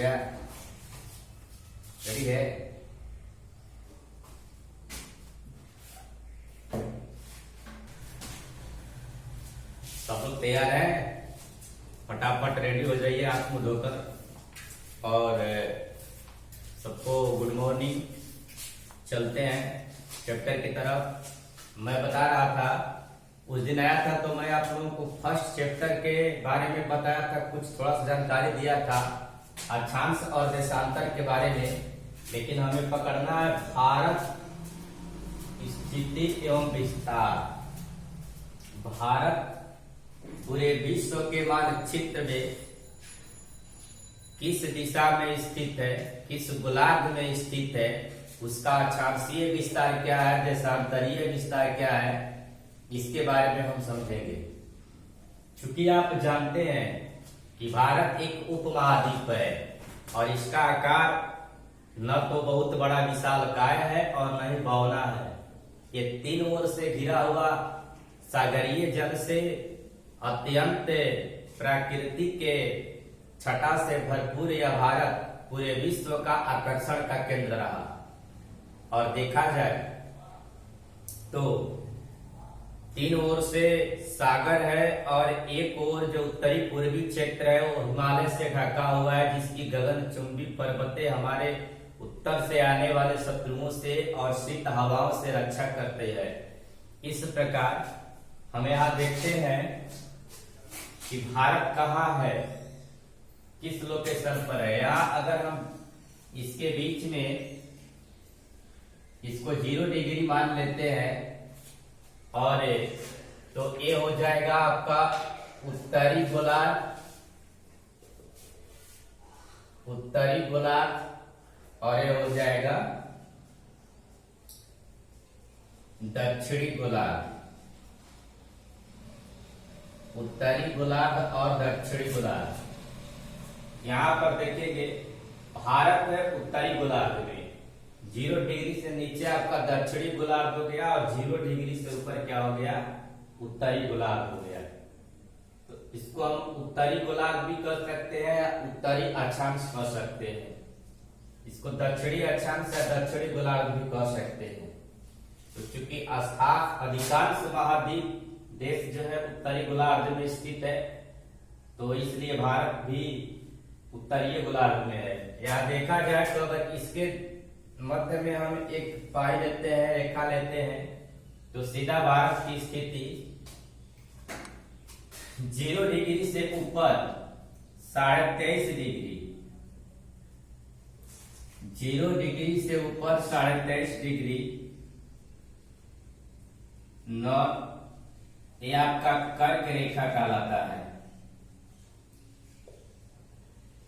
गया। रेडी है? सब लोग तैयार है? फटाफट रेडी हो जाइए हाथ मुंह धोकर। और सबको गुड मॉर्निंग। चलते हैं चैप्टर की तरफ। मैं बता रहा था, उस दिन आया था तो मैं आप लोगों को फर्स्ट चैप्टर के बारे में बताया था, कुछ थोड़ा सा जानकारी दिया था अक्षांश और देशांतर के बारे में। लेकिन हमें पकड़ना है भारत स्थिति एवं विस्तार। भारत पूरे विश्व के मानचित्र में किस दिशा में स्थित है, किस गोलार्ध में स्थित है, उसका अक्षांशीय विस्तार क्या है, देशांतरीय विस्तार क्या है, इसके बारे में हम समझेंगे। चूंकि आप जानते हैं कि भारत एक उपमहाद्वीप है और इसका आकार न तो बहुत बड़ा विशालकाय है और न ही बौना है। ये तीन ओर से घिरा हुआ सागरीय जल से अत्यंत प्राकृतिक के छटा से भरपूर यह भारत पूरे विश्व का आकर्षण का केंद्र रहा। और देखा जाए तो तीन ओर से सागर है और एक ओर जो उत्तरी पूर्वी क्षेत्र है वो हिमालय से ढका हुआ है, जिसकी गगनचुंबी पर्वतें हमारे उत्तर से आने वाले शत्रुओं से और शीत हवाओं से रक्षा करते हैं। इस प्रकार हम यहाँ देखते हैं कि भारत कहाँ है, किस लोकेशन पर है। यहाँ अगर हम इसके बीच में इसको 0 डिग्री मान लेते हैं और तो ये हो जाएगा आपका उत्तरी गोलार्ध, उत्तरी गोलार्ध, और ये हो जाएगा दक्षिणी गोलार्ध। उत्तरी गोलार्ध और दक्षिणी गोलार्ध। यहां पर देखेंगे भारत है उत्तरी गोलार्ध में, 0 डिग्री से नीचे आपका दक्षिणी गोलार्ध हो गया और 0 डिग्री से ऊपर क्या हो गया, उत्तरी गोलार्ध हो गया। तो इसको हम उत्तरी गोलार्ध भी कह सकते हैं, उत्तरी अक्षांश कह सकते हैं। इसको दक्षिणी अक्षांश या दक्षिणी गोलार्ध भी कह सकते हैं। तो चूंकि अधिकांश महाद्वीप देश जो है उत्तरी गोलार्ध में स्थित है, तो इसलिए भारत भी उत्तरीय गोलार्ध में है। यहाँ देखा जाए तो अगर इसके मध्य में हम एक पाई लेते हैं, रेखा लेते हैं, तो सीधा भारत की स्थिति 0 डिग्री से ऊपर 23.5 डिग्री, 0 डिग्री से ऊपर 23.5 डिग्री नॉर्थ, ये आपका कर्क रेखा कहलाता है।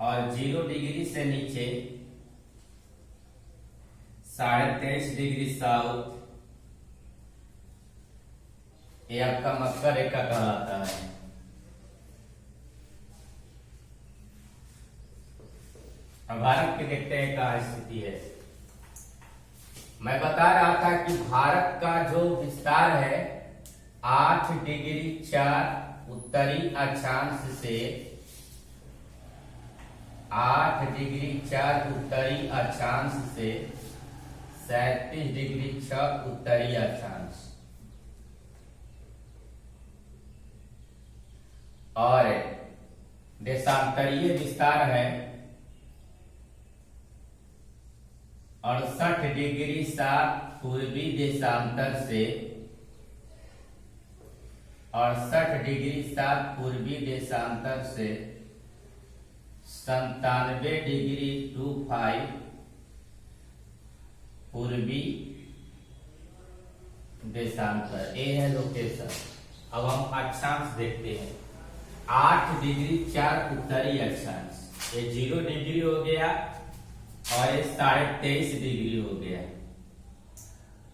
और 0 डिग्री से नीचे 23.5 डिग्री साउथ, ये आपका मकर रेखा कहलाता है। अब भारत की देखते हैं क्या स्थिति है। मैं बता रहा था कि भारत का जो विस्तार है 8 डिग्री 4 उत्तरी अक्षांश से 8 डिग्री 4 उत्तरी अक्षांश से 37 डिग्री 6 उत्तरी अक्षांश, और देशांतरीय विस्तार है 68 डिग्री 7 पूर्वी देशांतर से 68 डिग्री 7 पूर्वी देशांतर से 97 डिग्री 25 पूर्वी देशांतर। ये है लोकेशन। अब हम अक्षांश देखते हैं। 8 डिग्री 4 उत्तरी अक्षांश, ये 0 डिग्री हो गया और ये 23.5 डिग्री हो गया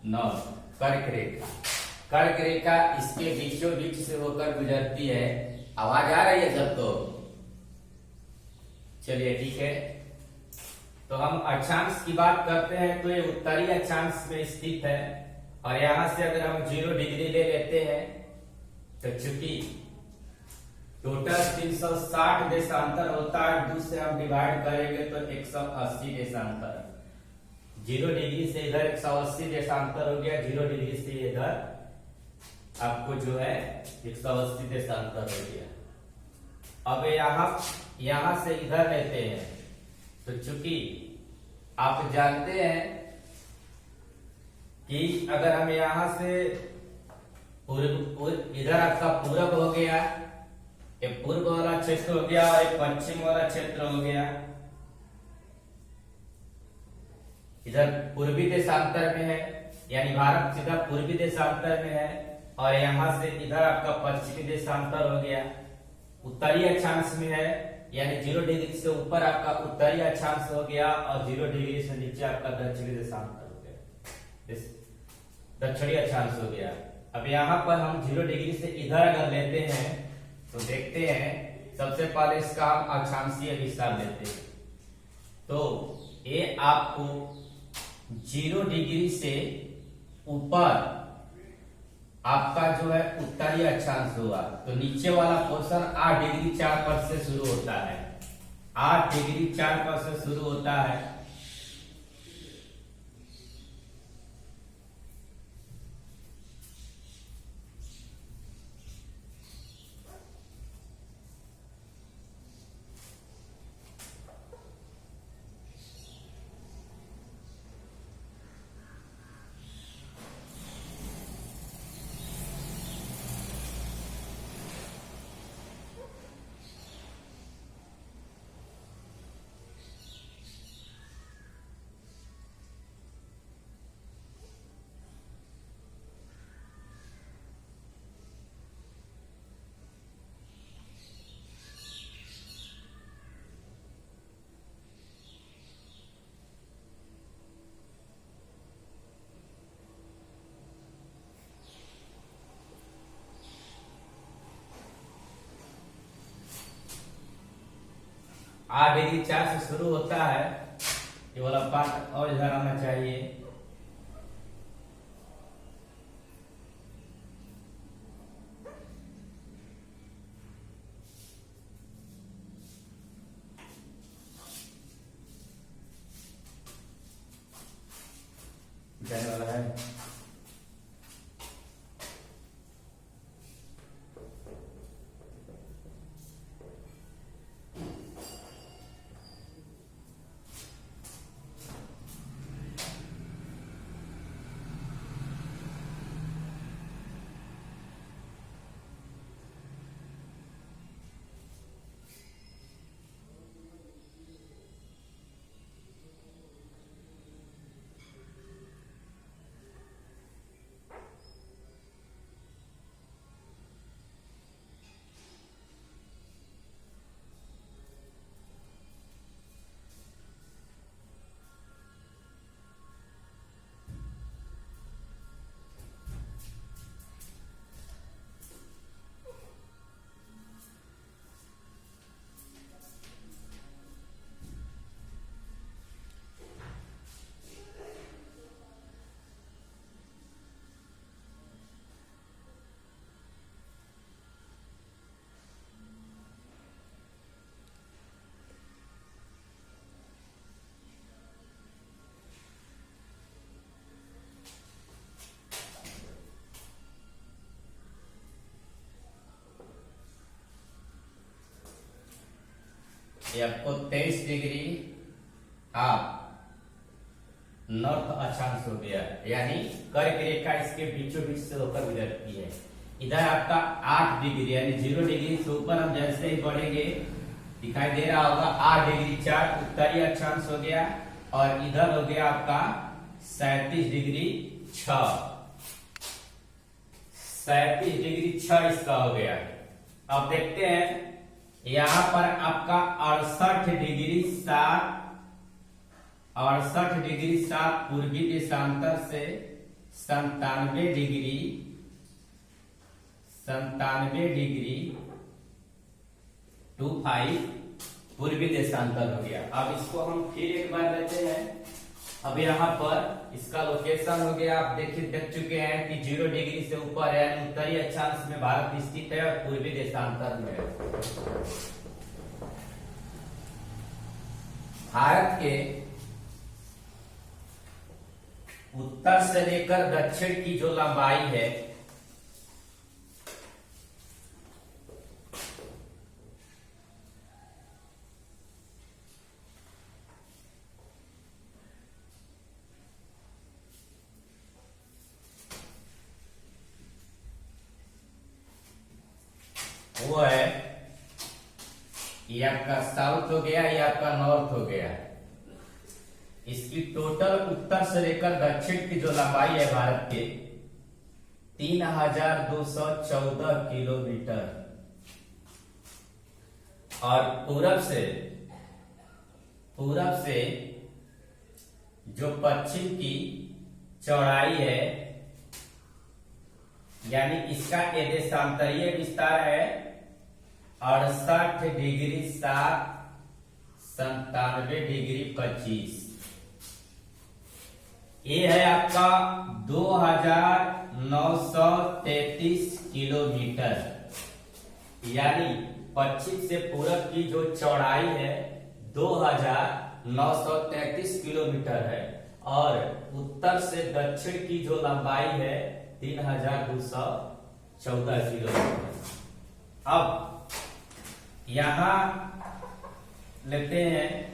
नॉर्थ। कर्क रेखा, कर्क रेखा इसके बीचों बीच से होकर गुजरती है। आवाज आ रही है सबको? चलिए ठीक है। तो हम अक्षांश की बात करते हैं तो ये उत्तरी अक्षांश में स्थित है, और यहां से अगर हम 0 डिग्री ले लेते हैं तो चूंकि टोटल 360 देशांतर होता है, 2 से हम डिवाइड करेंगे तो 180 देशांतर। 0 डिग्री से इधर 180 देशांतर हो गया, 0 डिग्री से इधर आपको जो है 180 देशांतर हो गया। अब यहां से इधर लेते हैं, तो चूंकि आप जानते हैं कि अगर हम यहां से इधर आपका पूरब हो गया, ये पूर्व वाला क्षेत्र हो गया और पश्चिम वाला क्षेत्र हो गया। इधर पूर्वी देशांतर में है, यानी भारत सीधा पूर्वी देशांतर में है, और यहां से इधर आपका पश्चिमी देशांतर हो गया। उत्तरी अक्षांश में है, यानी 0 डिग्री से ऊपर आपका उत्तरी अक्षांश हो गया और 0 डिग्री से नीचे आपका दक्षिणी देशांतर हो गया, दक्षिणी अक्षांश हो गया। अब यहाँ पर हम 0 डिग्री से इधर अगर लेते हैं तो देखते हैं, सबसे पहले इसका हम अक्षांशीय विस्तार लेते हैं। तो ये आपको 0 डिग्री से ऊपर आपका जो है उत्तरी अक्षांश हुआ, तो नीचे वाला पोर्शन 8 डिग्री 4 पर से शुरू होता है, 8 डिग्री 4 पर से शुरू होता है। आठ डिग्री 4 से शुरू होता है, ये वाला पार्ट और इधर आना चाहिए। जाने वाला है। ये आपको 23 डिग्री आप नॉर्थ अक्षांश हो गया, यानी कर्क रेखा इसके बीचों बीच से होकर गुजरती है। इधर आपका 8 डिग्री यानी 0 डिग्री से ऊपर हम जैसे ही बढ़ेंगे दिखाई दे रहा होगा 8 डिग्री 4 उत्तरी अक्षांश हो गया, और इधर हो गया आपका 37 डिग्री 6, 37 डिग्री 6 इसका हो गया। अब देखते हैं यहां पर आपका 68 डिग्री 7 पूर्वी देशांतर से 97 डिग्री 25 पूर्वी देशांतर हो गया। अब इसको हम फिर एक बार लेते हैं, अब यहाँ पर इसका लोकेशन हो गया, आप देख चुके हैं कि 0 डिग्री से ऊपर है, उत्तरी अक्षांश में भारत स्थित है और पूर्वी देशांतर में है। भारत के उत्तर से लेकर दक्षिण की जो लंबाई है वो है, ये आपका साउथ हो गया, ये आपका नॉर्थ हो गया। इसकी टोटल उत्तर से लेकर दक्षिण की जो लंबाई है भारत के 3214 किलोमीटर, और पूरब से जो पश्चिम की चौड़ाई है, यानी इसका देशांतरीय विस्तार है 68 डिग्री 7 97 डिग्री 25। ये है आपका 2933 किलोमीटर, यानी पश्चिम से पूरब की जो चौड़ाई है 2933 किलोमीटर है, और उत्तर से दक्षिण की जो लंबाई है 3214 किलोमीटर। अब यहां लेते हैं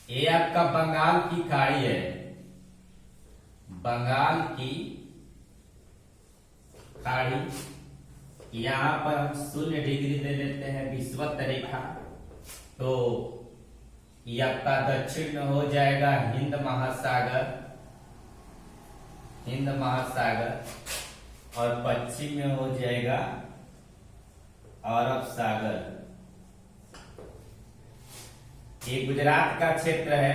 ये आपका बंगाल की खाड़ी है, बंगाल की खाड़ी। यहां पर हम 0 डिग्री ले लेते हैं विषुवत रेखा, तो ये आपका दक्षिण में हो जाएगा हिंद महासागर, और पश्चिम में हो जाएगा अरब सागर। ये गुजरात का क्षेत्र है।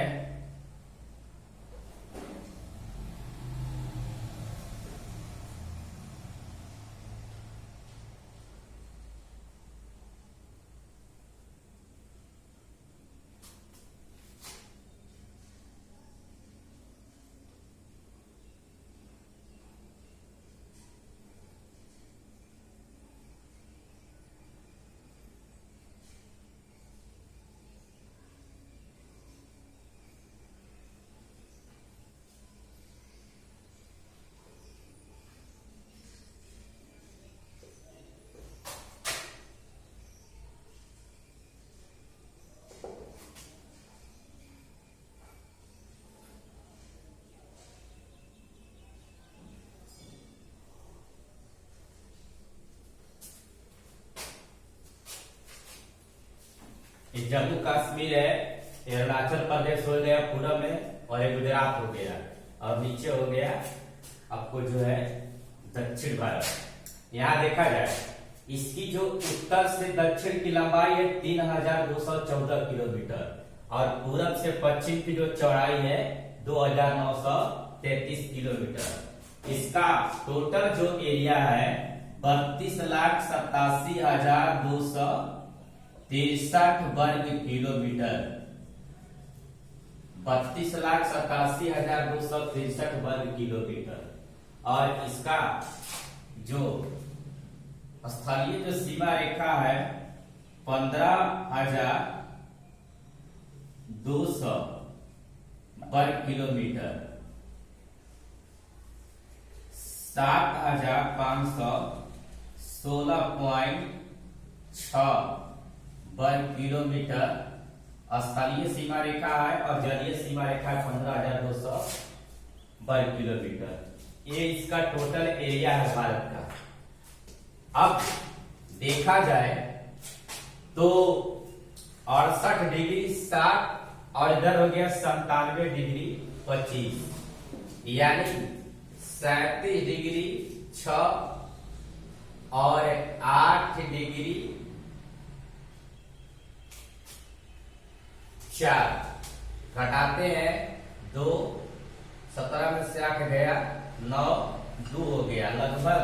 ये जम्मू कश्मीर है, ये अरुणाचल प्रदेश हो गया पूरब में, और ये गुजरात हो गया, और नीचे हो गया आपको जो है दक्षिण भारत। यहाँ देखा जाए इसकी जो उत्तर से दक्षिण की लंबाई है 3214 किलोमीटर, और पूरब से पश्चिम की जो चौड़ाई है 2933 किलोमीटर। इसका टोटल जो एरिया है 32,87,263 वर्ग किलोमीटर, 32,87,263 वर्ग किलोमीटर। और इसका जो स्थलीय जो सीमा रेखा है 15,200 वर्ग किलोमीटर, 7,516.6 वर्ग किलोमीटर स्थलीय सीमा रेखा है, और जलीय सीमा रेखा 15,200 वर्ग किलोमीटर। ये इसका टोटल एरिया है भारत का। अब देखा जाए तो 68 डिग्री 7 और इधर हो गया 97 डिग्री 25, यानी 37 डिग्री 6 और 8 डिग्री 4 घटाते हैं 2, 17 में से 8 गया 9, 2 हो गया, लगभग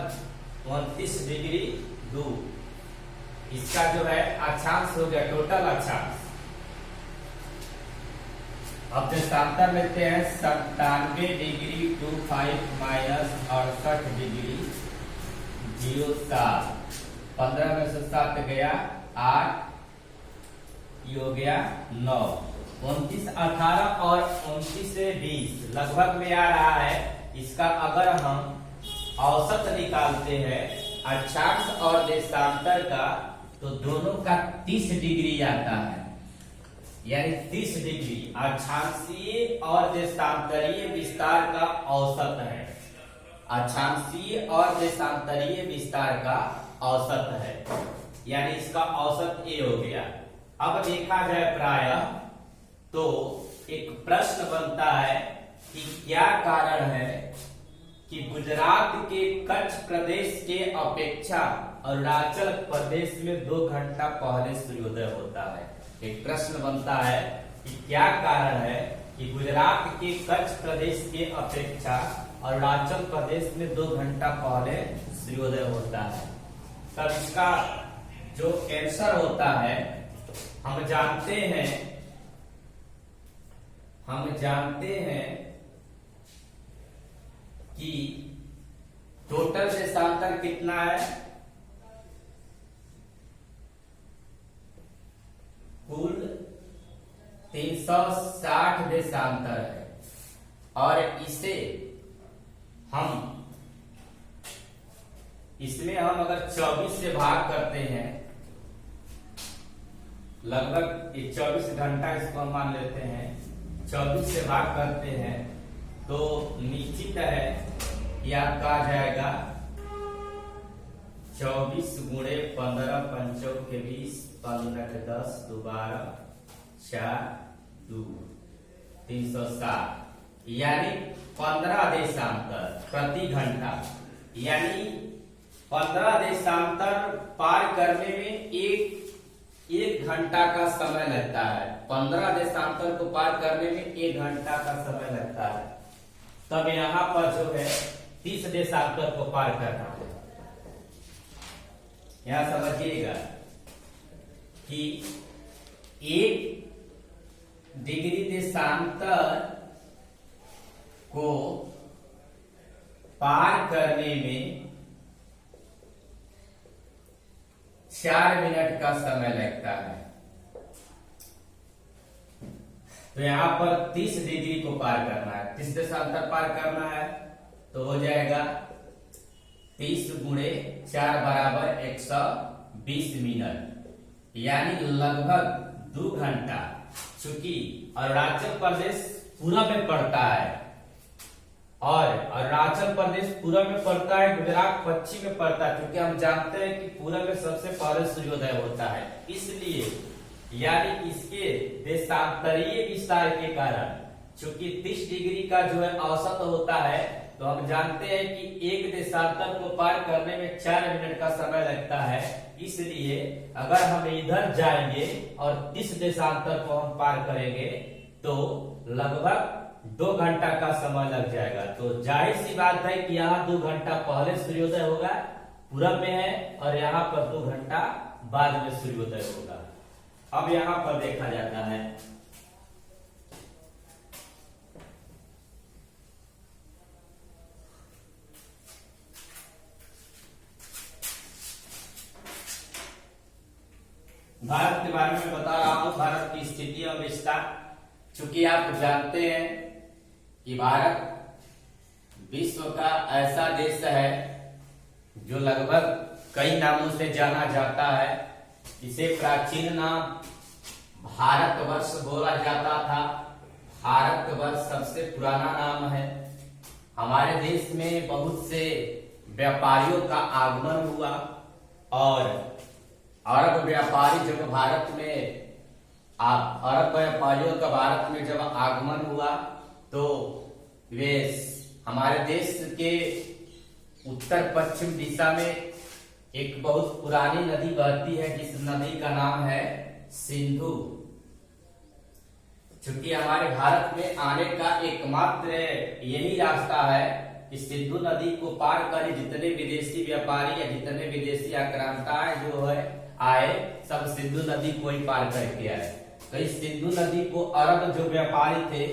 29 डिग्री 2। इसका जो है अक्षांश हो गया, टोटल अक्षांश। अब देशांतर लेते हैं 97 डिग्री 25 माइनस 68 डिग्री 07। 15 में से 7 गया 8, ये हो गया 9, 29, 18 और 29 से 20 लगभग में आ रहा है। इसका अगर हम औसत निकालते हैं अक्षांश और देशांतर का, तो दोनों का 30 डिग्री आता है, यानी 30 डिग्री अक्षांशीय और देशांतरीय विस्तार का औसत है। अक्षांशीय और देशांतरीय विस्तार का औसत है, यानी इसका औसत ए हो गया। अब देखा जाए प्रायः तो एक प्रश्न बनता है कि क्या कारण है कि गुजरात के कच्छ प्रदेश के अपेक्षा अरुणाचल प्रदेश में 2 घंटा पहले सूर्योदय होता है। एक प्रश्न बनता है कि क्या कारण है कि गुजरात के कच्छ प्रदेश के अपेक्षा अरुणाचल प्रदेश में 2 घंटा पहले सूर्योदय होता है। तब इसका जो आंसर होता है, हम जानते हैं कि टोटल देशांतर कितना है, कुल 360 देशांतर है, और इसमें हम अगर 24 से भाग करते हैं, लगभग 24 घंटा इसको हम मान लेते हैं, 24 से भाग करते हैं तो निश्चित है कि आपका आ जाएगा 24 गुणे 15 पंचों के 20, 15 के 10, 2 12, 4 2 360, यानी 15 देशांतर प्रति घंटा, यानी 15 देशांतर पार करने में एक घंटा का समय लगता है। 15 देशांतर को पार करने में 1 घंटा का समय लगता है। तब यहाँ पर जो है 30 देशांतर को पार करना है। यहां समझिएगा कि 1 डिग्री देशांतर को पार करने में 4 मिनट का समय लगता है। तो यहां पर 30 डिग्री को पार करना है, 30 देशांतर पार करना है, तो हो जाएगा 30 गुणे 4 बराबर 120 मिनट, यानी लगभग 2 घंटा। चूंकि अरुणाचल प्रदेश पूरब में पड़ता है और अरुणाचल प्रदेश पूरब में पड़ता है, गुजरात पश्चिम में पड़ता है, क्योंकि हम जानते हैं कि पूरब में सबसे पहले सूर्योदय होता है। इसलिए यानी इसके देशांतरीय विस्तार के कारण चूंकि 30 डिग्री का जो है औसत होता है, तो हम जानते हैं कि एक देशांतर को पार करने में 4 मिनट का समय लगता है। इसलिए अगर हम इधर जाएंगे और 30 देशांतर को हम पार करेंगे तो लगभग 2 घंटा का समय लग जाएगा। तो जाहिर सी बात है कि यहाँ 2 घंटा पहले सूर्योदय होगा, पूरब में है, और यहाँ पर 2 घंटा बाद में सूर्योदय होगा। अब यहाँ पर देखा जाता है भारत के बारे में बता रहा हूं, भारत की स्थिति और विस्तार। चूंकि आप जानते हैं कि भारत विश्व का ऐसा देश है जो लगभग कई नामों से जाना जाता है। इसे प्राचीन नाम भारतवर्ष बोला जाता था। भारतवर्ष सबसे पुराना नाम है। हमारे देश में बहुत से व्यापारियों का आगमन हुआ और अरब व्यापारी जब भारत में अरब व्यापारियों का भारत में जब आगमन हुआ तो वे हमारे देश के उत्तर पश्चिम दिशा में एक बहुत पुरानी नदी बहती है, जिस नदी का नाम है सिंधु। चूंकि हमारे भारत में आने का एकमात्र यही रास्ता है कि सिंधु नदी को पार कर जितने विदेशी व्यापारी या जितने विदेशी आक्रांता जो है आए, सब सिंधु नदी को ही पार करके आए। तो इस सिंधु नदी को अरब जो व्यापारी थे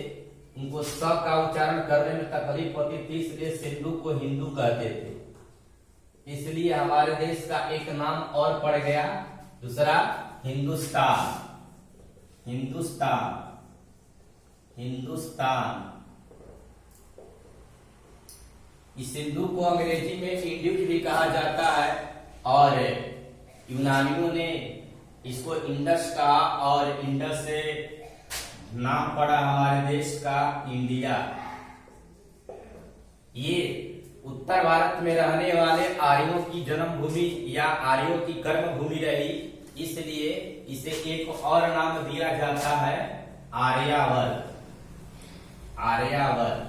उनको स का उच्चारण करने में तकलीफ होती थी, इसलिए सिंधु को हिंदू कहते थे। इसलिए हमारे देश का एक नाम और पड़ गया, दूसरा हिंदुस्तान। हिंदुस्तान, हिंदुस्तान। इस सिंधु को अंग्रेजी में इंडस भी कहा जाता है और यूनानियों ने इसको इंडस कहा और इंडस से नाम पड़ा हमारे देश का इंडिया। ये उत्तर भारत में रहने वाले आर्यों की जन्मभूमि या आर्यों की कर्म भूमि रही, इसलिए इसे एक और नाम दिया जाता है आर्यावर्त। आर्यावर्त।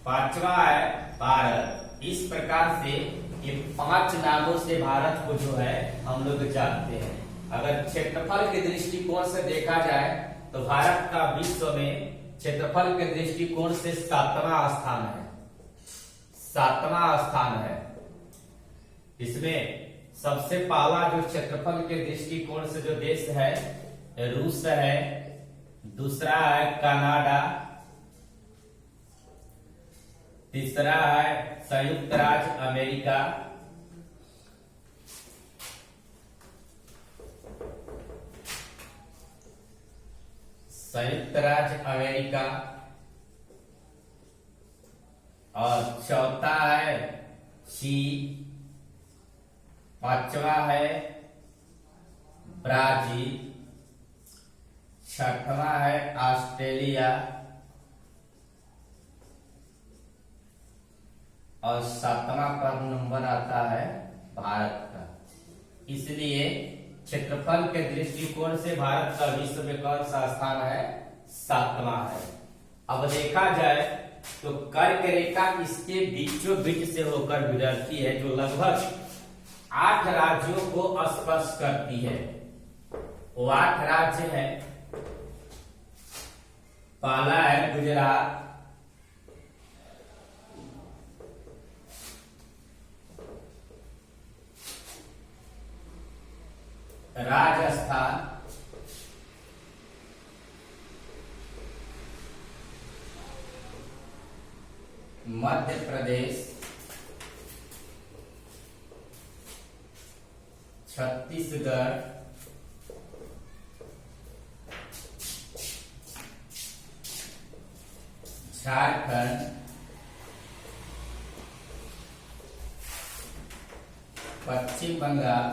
पांचवा है भारत। इस प्रकार से ये 5 नामों से भारत को जो है हम लोग जानते हैं। अगर क्षेत्रफल के दृष्टिकोण से देखा जाए तो भारत का विश्व में क्षेत्रफल के दृष्टिकोण से 7वां स्थान है। 7वां स्थान है। इसमें सबसे पहला जो क्षेत्रफल के दृष्टिकोण से जो देश है रूस है, दूसरा है कनाडा, तीसरा है संयुक्त राज्य अमेरिका, संयुक्त राज्य अमेरिका और चौथा है चीन, पांचवा है ब्राजील, छठवां है ऑस्ट्रेलिया और 7वां पर नंबर आता है भारत का। इसलिए क्षेत्रफल के दृष्टिकोण से भारत का विश्व में कौन सा स्थान है? 7वां है। अब देखा जाए तो कर्क रेखा इसके बीचों बीच से होकर गुजरती है, जो लगभग 8 राज्यों को स्पर्श करती है। वो 8 राज्य है। पहला है गुजरात, राजस्थान, मध्य प्रदेश, छत्तीसगढ़, झारखंड, पश्चिम बंगाल,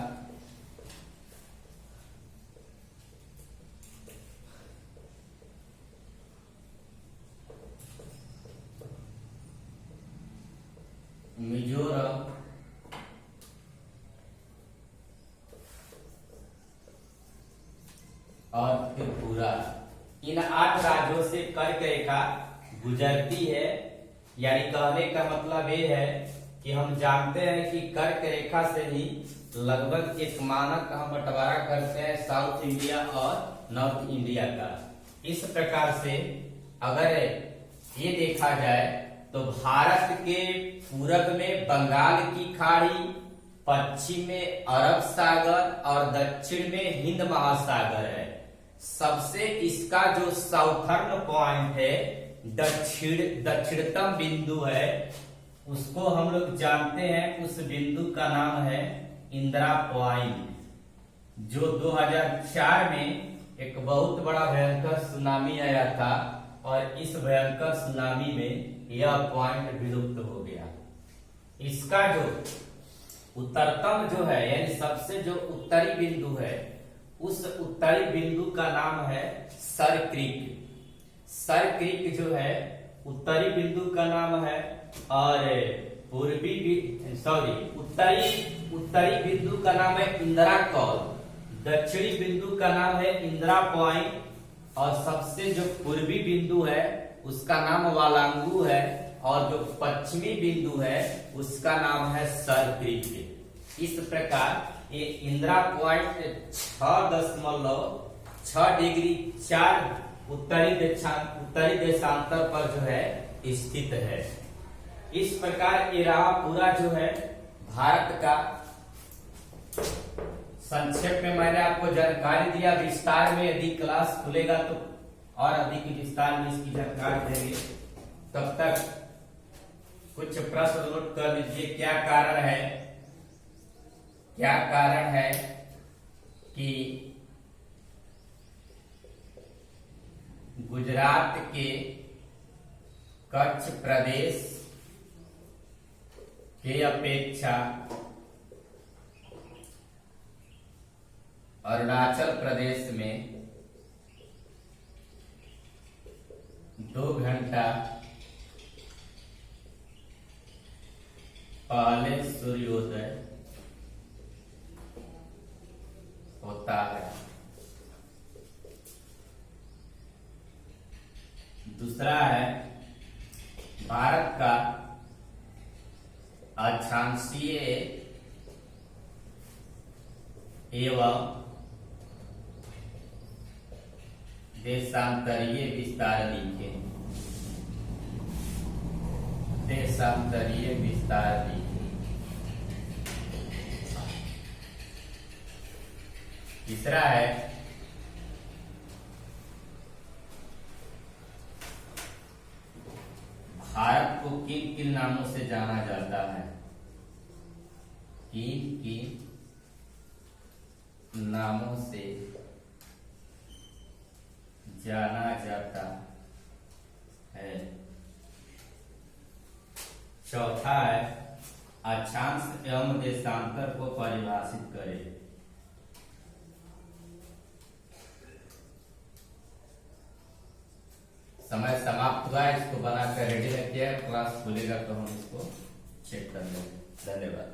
मिजोरम, और त्रिपुरा। इन 8 राज्यों से कर्क रेखा गुजरती है। यानी कहने का मतलब ये है कि हम जानते हैं कि कर्क रेखा से ही लगभग एक मानक हम बंटवारा करते हैं साउथ इंडिया और नॉर्थ इंडिया का। इस प्रकार से अगर ये देखा जाए तो भारत के पूरब में बंगाल की खाड़ी, पश्चिम में अरब सागर और दक्षिण में हिंद महासागर है। सबसे इसका जो साउथर्न पॉइंट है, दक्षिणतम बिंदु है, उसको हम लोग जानते हैं। उस बिंदु का नाम है इंदिरा पॉइंट, जो 2004 में एक बहुत बड़ा भयंकर सुनामी आया था और इस भयंकर सुनामी में यह पॉइंट विलुप्त हो गया। इसका जो उत्तरतम जो है यानी सबसे जो उत्तरी बिंदु है, उस उत्तरी बिंदु का नाम है सर क्रीक। सर क्रीक जो है उत्तरी बिंदु का नाम है और उत्तरी बिंदु का नाम है इंदिरा कॉल, दक्षिणी बिंदु का नाम है इंदिरा पॉइंट और सबसे जो पूर्वी बिंदु है उसका नाम वालांगू है और जो पश्चिमी बिंदु है उसका नाम है सर क्रीक। इस प्रकार ये इंदिरा पॉइंट 6.6 डिग्री 4 उत्तरी देशांतर पर जो है स्थित है। इस प्रकार ये रहा पूरा जो है भारत का संक्षेप में मैंने आपको जानकारी दिया। विस्तार में यदि क्लास खुलेगा तो और अधिक विस्तार में इसकी जानकारी देंगे। तब तक कुछ प्रश्न नोट कर लीजिए। क्या कारण है कि गुजरात के कच्छ प्रदेश के अपेक्षा अरुणाचल प्रदेश में 2 घंटा पहले सूर्योदय होता है। दूसरा है भारत का अक्षांशीय एवं देशांतरीय विस्तार लिखे। देशांतरीय विस्तार लिखे। तीसरा है भारत को किन किन नामों से जाना जाता है। किन नामों से जाना जाता है। चौथा है अक्षांश एवं देशांतर को परिभाषित करें। समय समाप्त हुआ है। इसको बनाकर रेडी रखिए। क्लास खुलेगा तो हम इसको चेक कर लेंगे। धन्यवाद।